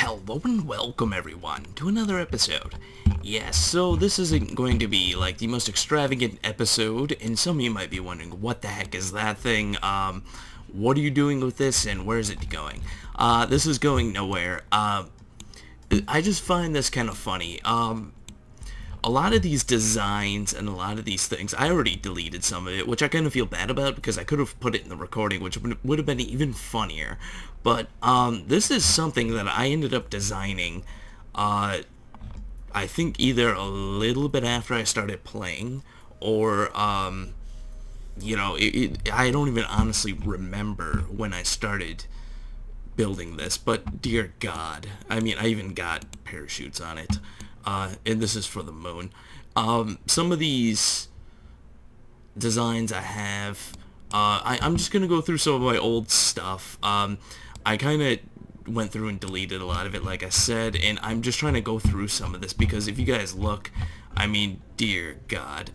Hello and welcome everyone to another episode. Yes, so this isn't going to be like the most extravagant episode, and some of you might be wondering, what the heck is that thing? What are you doing with this, and where is it going? This is going nowhere. I just find this kind of funny. A lot of these designs and a lot of these things, I already deleted some of it, which I kind of feel bad about because I could have put it in the recording, which would have been even funnier. But this is something that I ended up designing, I think either a little bit after I started playing, or, I don't even honestly remember when I started building this, but dear God, I mean, I even got parachutes on it. And this is for the moon. Some of these designs I have, I'm just going to go through some of my old stuff. I kind of went through and deleted a lot of it, like I said, and I'm just trying to go through some of this because if you guys look, I mean, dear God.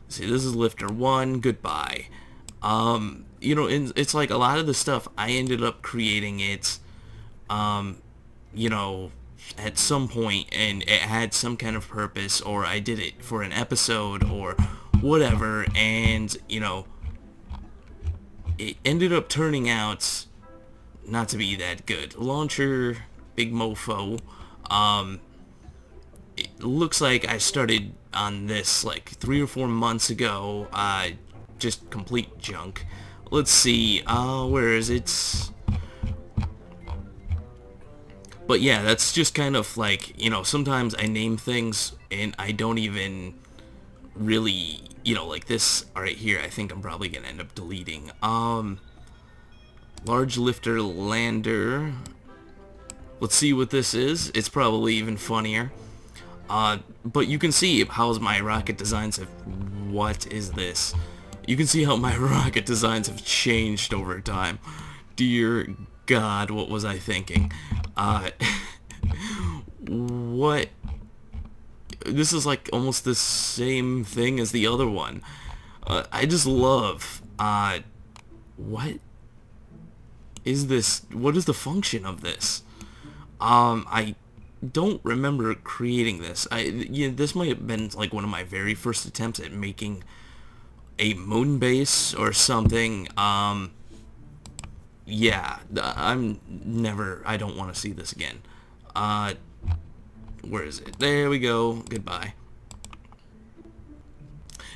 See, this is Lifter 1, goodbye. It's like a lot of the stuff, I ended up creating it, at some point, and it had some kind of purpose, or I did it for an episode or whatever, and it ended up turning out not to be that good. Launcher, big mofo. It looks like I started on this like 3 or 4 months ago. Just complete junk. Let's see, where is it? But yeah, that's just kind of like, sometimes I name things and I don't even really, like this right here, I think I'm probably going to end up deleting. Large lifter lander. Let's see what this is. It's probably even funnier. But you can see how my rocket designs have... What is this? You can see how my rocket designs have changed over time. Dear God, what was I thinking? What? This is like almost the same thing as the other one. I just love, what is this? What is the function of this? I don't remember creating this. This might have been like one of my very first attempts at making a moon base or something. Yeah, I don't want to see this again. Where is it? There we go. Goodbye.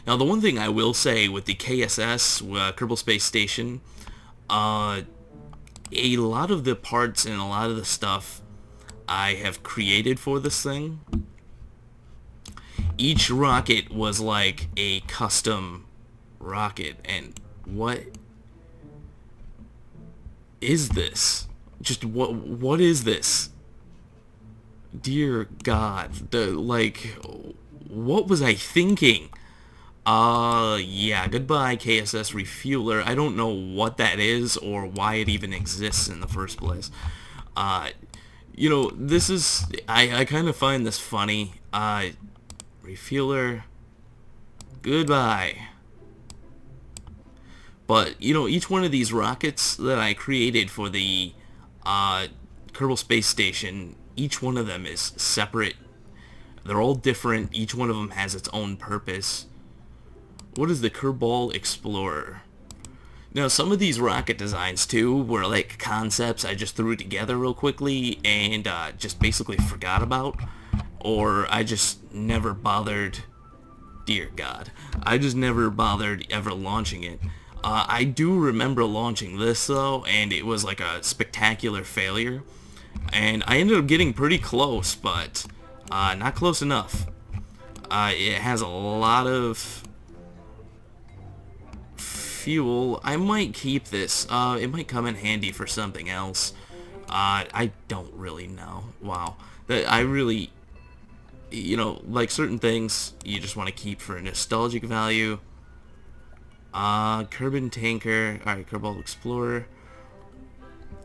Now, the one thing I will say with the KSS, Kerbal Space Station, a lot of the parts and a lot of the stuff I have created for this thing, each rocket was like a custom rocket, and what is this? Just what is this? Dear God, what was I thinking? Yeah, goodbye KSS Refueler. I don't know what that is or why it even exists in the first place. This is, I kind of find this funny. Refueler, goodbye. But, each one of these rockets that I created for the Kerbal Space Station, each one of them is separate. They're all different. Each one of them has its own purpose. What is the Kerbal Explorer? Now, some of these rocket designs, too, were like concepts I just threw together real quickly and just basically forgot about. Or I just never bothered... Dear God. I just never bothered ever launching it. I do remember launching this, though, and it was like a spectacular failure. And I ended up getting pretty close, but not close enough. It has a lot of fuel. I might keep this. It might come in handy for something else. I don't really know. Wow. I really... like certain things you just want to keep for a nostalgic value. Kerbal Tanker. Alright, Kerbal Explorer.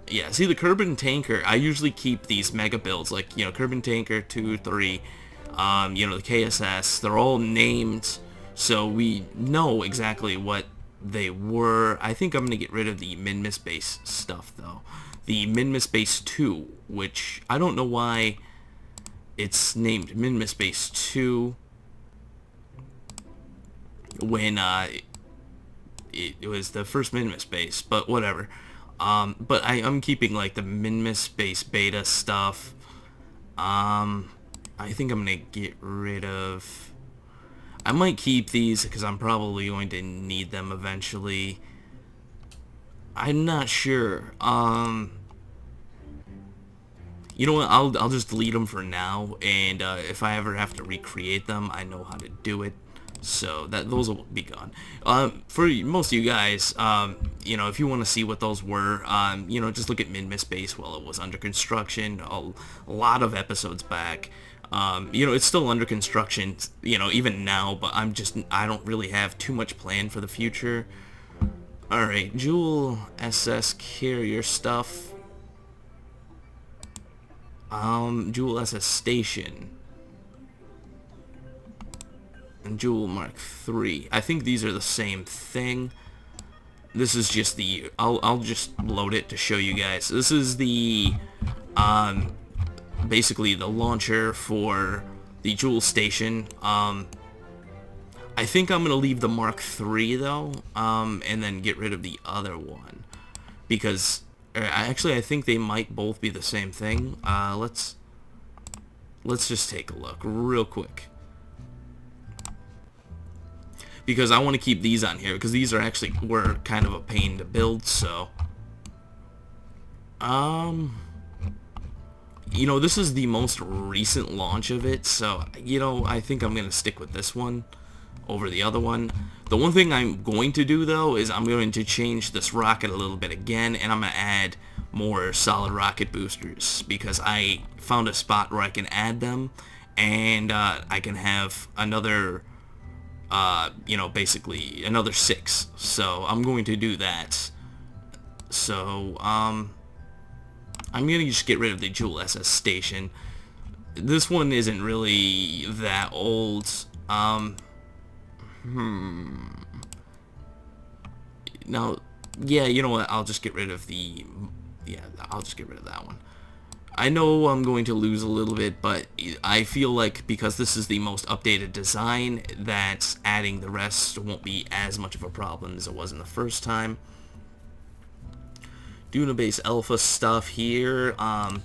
Yeah, see, the Kerbal Tanker, I usually keep these mega builds, like, Kerbal Tanker 2, 3, the KSS, they're all named, so we know exactly what they were. I think I'm going to get rid of the Min-Miss base stuff, though. the Minmus Base 2, which I don't know why it's named Minmus Base 2 when it was the first Minmus Base, but whatever. But I'm keeping like the Minmus Base Beta stuff. I think I'm gonna get rid of... I might keep these because I'm probably going to need them eventually. I'm not sure. You know what? I'll just delete them for now, and if I ever have to recreate them, I know how to do it. So those will be gone. For most of you guys, you know, if you want to see what those were, you know, just look at Minmus Base while it was under construction. A lot of episodes back. You know, it's still under construction, you know, even now, but I don't really have too much planned for the future. Alright, Jewel SS carrier stuff. Jewel SS station. And Jewel Mark III. I think these are the same thing. This is just the... I'll just load it to show you guys. This is the... basically the launcher for the Jewel station. I think I'm going to leave the Mark III, though, and then get rid of the other one. Because, actually, I think they might both be the same thing. Let's just take a look real quick. Because I want to keep these on here, because these were kind of a pain to build, so... You know, this is the most recent launch of it, so, you know, I think I'm going to stick with this one over the other one. The one thing I'm going to do, though, is I'm going to change this rocket a little bit again, and I'm going to add more solid rocket boosters, because I found a spot where I can add them, and I can have another, you know, basically another 6. So I'm going to do that. So, I'm going to just get rid of the Jewel SS station. This one isn't really that old. Now, yeah, you know what? I'll just get rid of the... Yeah, I'll just get rid of that one. I know I'm going to lose a little bit, but I feel like because this is the most updated design, that adding the rest won't be as much of a problem as it was in the first time. Duna Base Alpha stuff here. Duna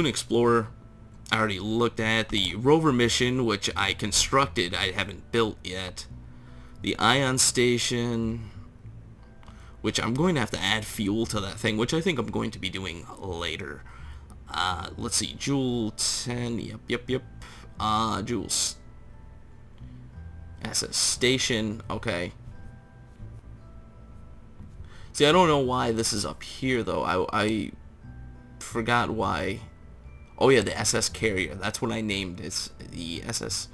Explorer, I already looked at. The rover mission, which I constructed, I haven't built yet. The Ion Station, which I'm going to have to add fuel to that thing, which I think I'm going to be doing later. Let's see, Jewel 10, yep. Jewel SS Station, okay. See, I don't know why this is up here, though. I forgot why. Oh, yeah, the SS Carrier. That's what I named it. It's the SS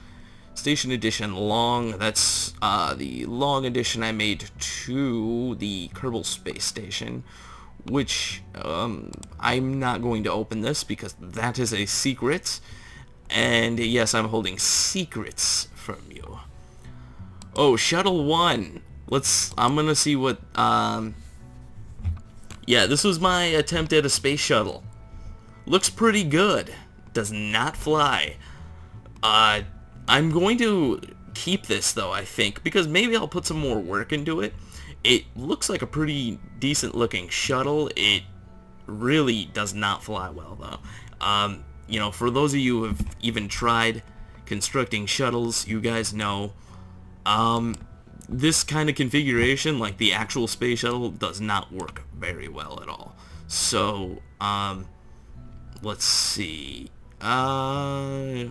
Station Edition Long. That's the long edition I made to the Kerbal Space Station, which I'm not going to open this because that is a secret. And yes, I'm holding secrets from you. Oh, Shuttle 1. I'm going to see what... Yeah, this was my attempt at a space shuttle. Looks pretty good. Does not fly. I'm going to keep this, though, I think, because maybe I'll put some more work into it. It looks like a pretty decent-looking shuttle. It really does not fly well, though. You know, for those of you who have even tried constructing shuttles, you guys know, this kind of configuration, like the actual space shuttle, does not work very well at all. So, let's see. Where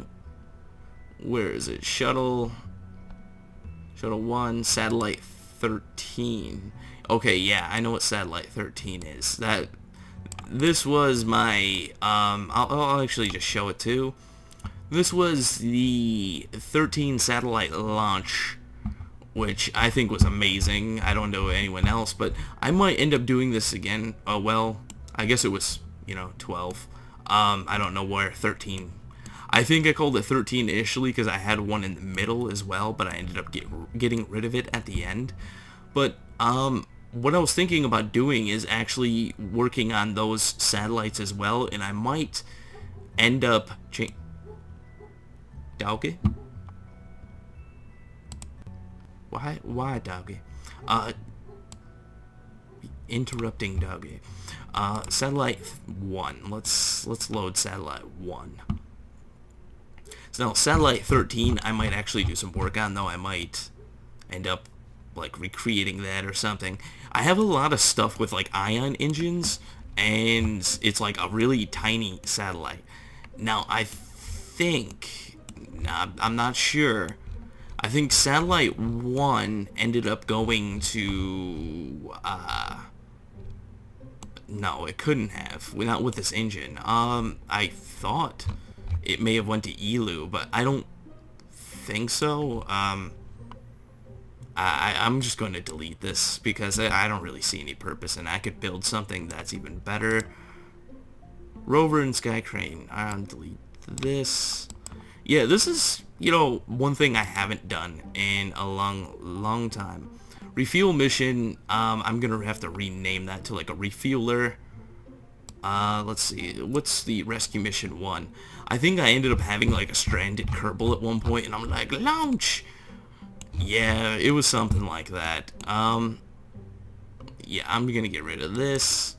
is it? Shuttle 1, Satellite 13. Okay, yeah, I know what Satellite 13 is. This was my, I'll actually just show it too. This was the 13 satellite launch, which I think was amazing. I don't know anyone else, but I might end up doing this again. Well, I guess it was, 12. I don't know where 13... I think I called it 13 initially because I had one in the middle as well, but I ended up getting rid of it at the end. But, what I was thinking about doing is actually working on those satellites as well, and I might end up Doggy? Why Doggy? Interrupting Doggy. Satellite 1. Let's load satellite 1. So now satellite 13 I might actually do some work on, though I might end up like recreating that or something. I have a lot of stuff with like ion engines, and it's like a really tiny satellite. Now I think, I'm not sure, I think satellite 1 ended up going to no, it couldn't have. Not with this engine. I thought it may have went to Elu, but I don't think so. I'm just going to delete this because I don't really see any purpose, and I could build something that's even better. Rover and Sky Crane. I'll delete this. Yeah, this is, one thing I haven't done in a long time. Refuel mission, I'm gonna have to rename that to like a refueler. Let's see, what's the rescue mission 1? I think I ended up having like a stranded Kerbal at one point, and I'm like, launch! Yeah, it was something like that. Yeah, I'm gonna get rid of this.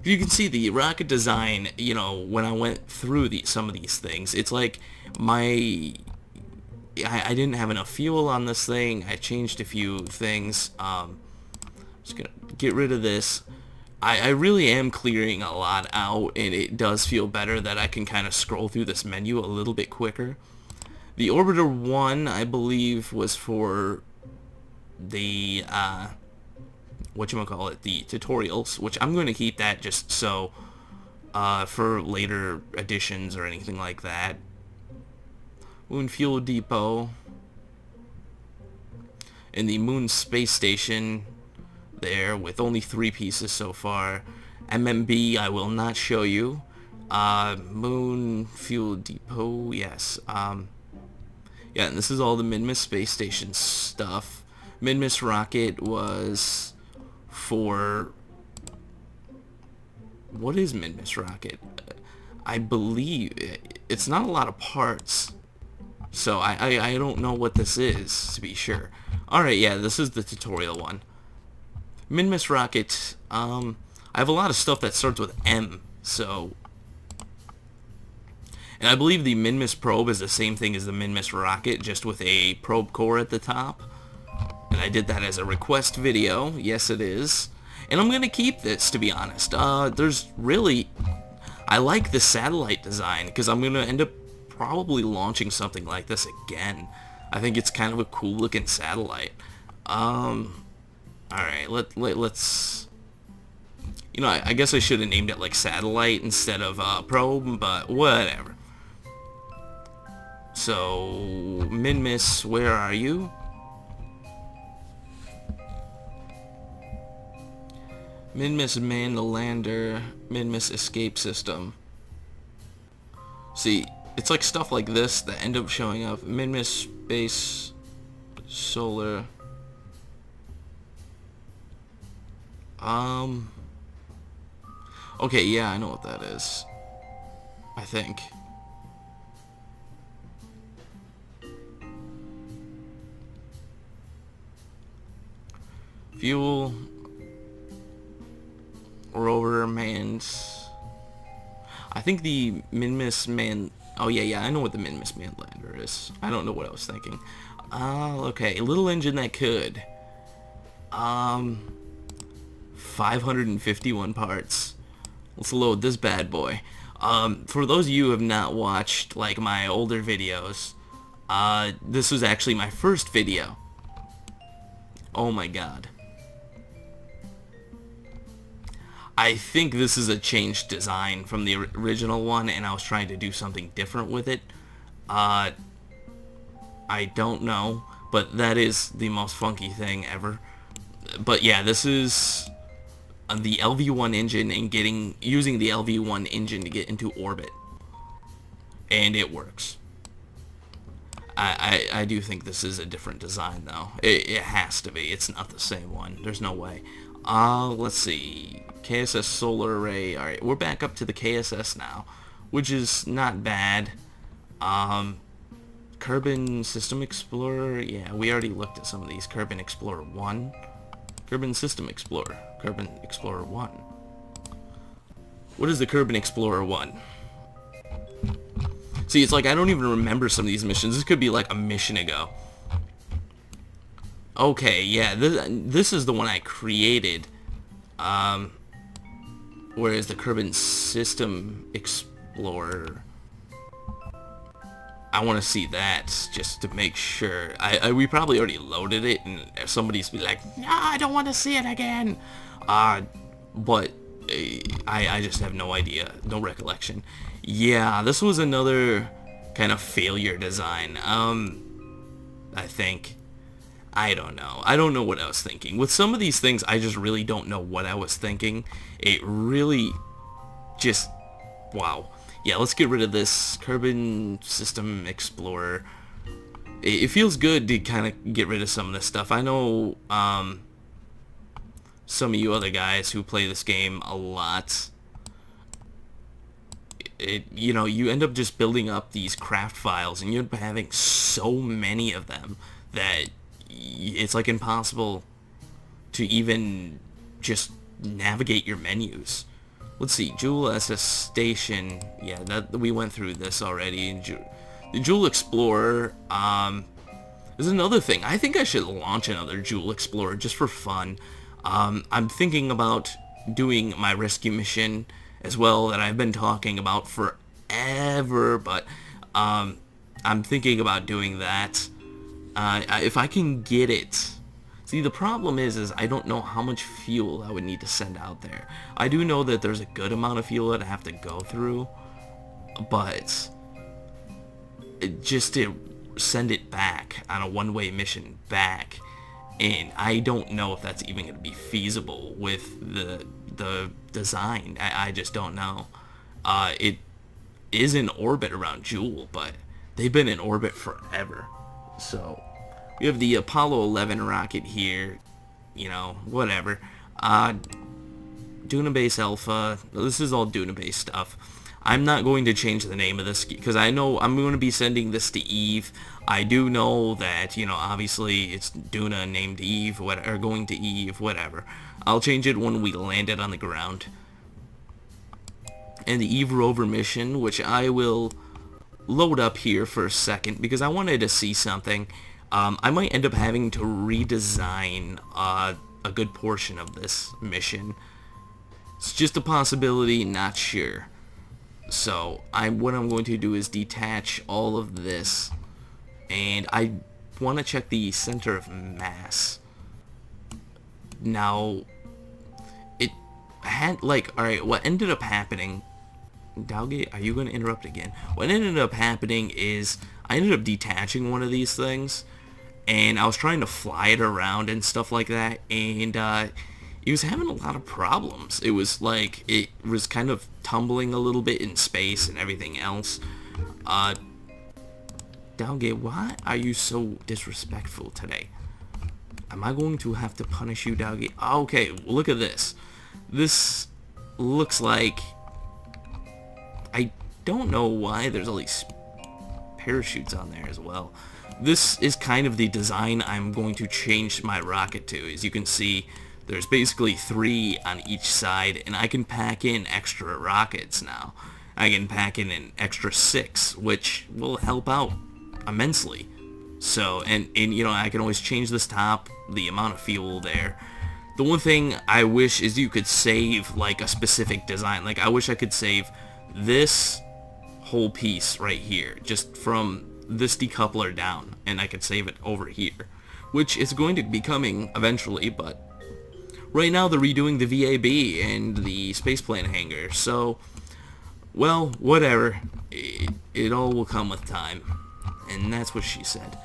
You can see the rocket design, when I went through some of these things, it's like I didn't have enough fuel on this thing. I changed a few things. Just gonna get rid of this. I really am clearing a lot out, and it does feel better that I can kind of scroll through this menu a little bit quicker. The Orbiter 1, I believe, was for the, the tutorials, which I'm going to keep that just so, for later editions or anything like that. Moon Fuel Depot. And the Moon Space Station there with only 3 pieces so far. MMB I will not show you. Moon Fuel Depot, yes. Yeah, and this is all the Minmus Space Station stuff. Minmus Rocket was for... What is Minmus Rocket? I believe it's not a lot of parts. So I don't know what this is, to be sure. Alright, yeah, this is the tutorial one. Minmus Rocket, I have a lot of stuff that starts with M, so... And I believe the Minmus probe is the same thing as the Minmus Rocket, just with a probe core at the top. And I did that as a request video. Yes, it is. And I'm going to keep this, to be honest. There's really... I like the satellite design, because I'm going to end up probably launching something like this again. I think it's kind of a cool looking satellite. Alright, let's... I guess I should have named it like satellite instead of probe, but whatever. So, Minmus, where are you? Minmus man the lander, Minmus escape system. See, it's like stuff like this that end up showing up. Minmus space solar. Okay, yeah, I know what that is. I think. Fuel. Rover manned. I think the Minmus man... Oh, yeah, I know what the Minmus manned lander is. I don't know what I was thinking. Okay, a little engine that could. 551 parts. Let's load this bad boy. For those of you who have not watched, like, my older videos, this was actually my first video. Oh my god. I think this is a changed design from the original one, and I was trying to do something different with it. I don't know, but that is the most funky thing ever. But yeah, this is the LV1 engine and using the LV1 engine to get into orbit. And it works. I do think this is a different design, though. It has to be. It's not the same one. There's no way. Let's see. KSS solar array. Alright, we're back up to the KSS now, which is not bad. Kerbal System Explorer. Yeah, we already looked at some of these. Kerbal Explorer 1. Kerbal System Explorer. Kerbal Explorer 1. What is the Kerbal Explorer 1? See, it's like I don't even remember some of these missions. This could be like a mission ago. Okay, yeah, this is the one I created. Whereas the Kerbal System Explorer, I want to see that just to make sure. We probably already loaded it, and somebody's be like, "No, I don't want to see it again." But I just have no idea, no recollection. Yeah, this was another kind of failure design. I think. I don't know. I don't know what I was thinking. With some of these things, I just really don't know what I was thinking. It really just... Wow. Yeah, let's get rid of this Kerbal System Explorer. It feels good to kind of get rid of some of this stuff. I know some of you other guys who play this game a lot, you know, you end up just building up these craft files, and you end up having so many of them that it's like impossible to even just navigate your menus. Let's see, Joule SS Station. Yeah, that we went through this already. The Joule Explorer is another thing. I think I should launch another Joule Explorer just for fun. I'm thinking about doing my rescue mission as well that I've been talking about forever, but I'm thinking about doing that. If I can get it. See, the problem is I don't know how much fuel I would need to send out there. I do know that there's a good amount of fuel that I have to go through, but just to send it back on a one-way mission back, and I don't know if that's even going to be feasible with the design. I just don't know. It is in orbit around Joule, but they've been in orbit forever. So we have the Apollo 11 rocket here, you know, whatever. Duna Base Alpha, this is all Duna Base stuff. I'm not going to change the name of this because I know I'm going to be sending this to Eve. I do know that, you know, obviously it's Duna named Eve, or going to Eve, whatever. I'll change it when we land it on the ground. And the Eve rover mission, which I will load up here for a second because I wanted to see something. I might end up having to redesign a good portion of this mission. It's just a possibility, not sure. So what I'm going to do is detach all of this, and I want to check the center of mass. Now, it had like, alright, what ended up happening, Dowgate, are you going to interrupt again? What ended up happening is I ended up detaching one of these things, and I was trying to fly it around and stuff like that, and it was having a lot of problems. It was like, it was kind of tumbling a little bit in space and everything else. Dowgate, why are you so disrespectful today? Am I going to have to punish you, Dowgate? Okay, well, look at this. This looks like... I don't know why there's all these parachutes on there as well. This is kind of the design I'm going to change my rocket to. As you can see, there's basically 3 on each side, and I can pack in extra rockets now. I can pack in an extra 6, which will help out immensely. So, and you know, I can always change this top, the amount of fuel there. The one thing I wish is you could save, like, a specific design. Like, I wish I could save this whole piece right here, just from this decoupler down, and I could save it over here, which is going to be coming eventually, but right now they're redoing the VAB and the spaceplane hangar, so, well, whatever. It all will come with time, and that's what she said.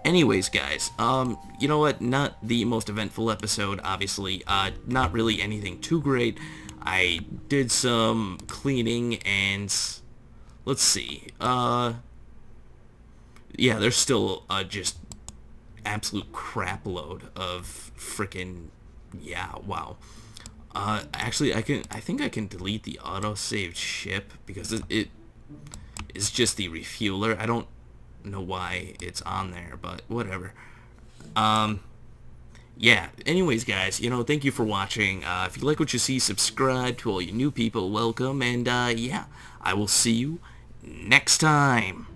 Anyways, guys, you know what, not the most eventful episode, obviously, not really anything too great. I did some cleaning, and let's see, Yeah, there's still just absolute crap load of freaking, yeah, wow. Actually, I think I can delete the auto-saved ship because it is just the refueler. I don't know why it's on there, but whatever. Yeah, anyways, guys, thank you for watching. If you like what you see, subscribe. To all you new people, welcome. And, yeah, I will see you next time.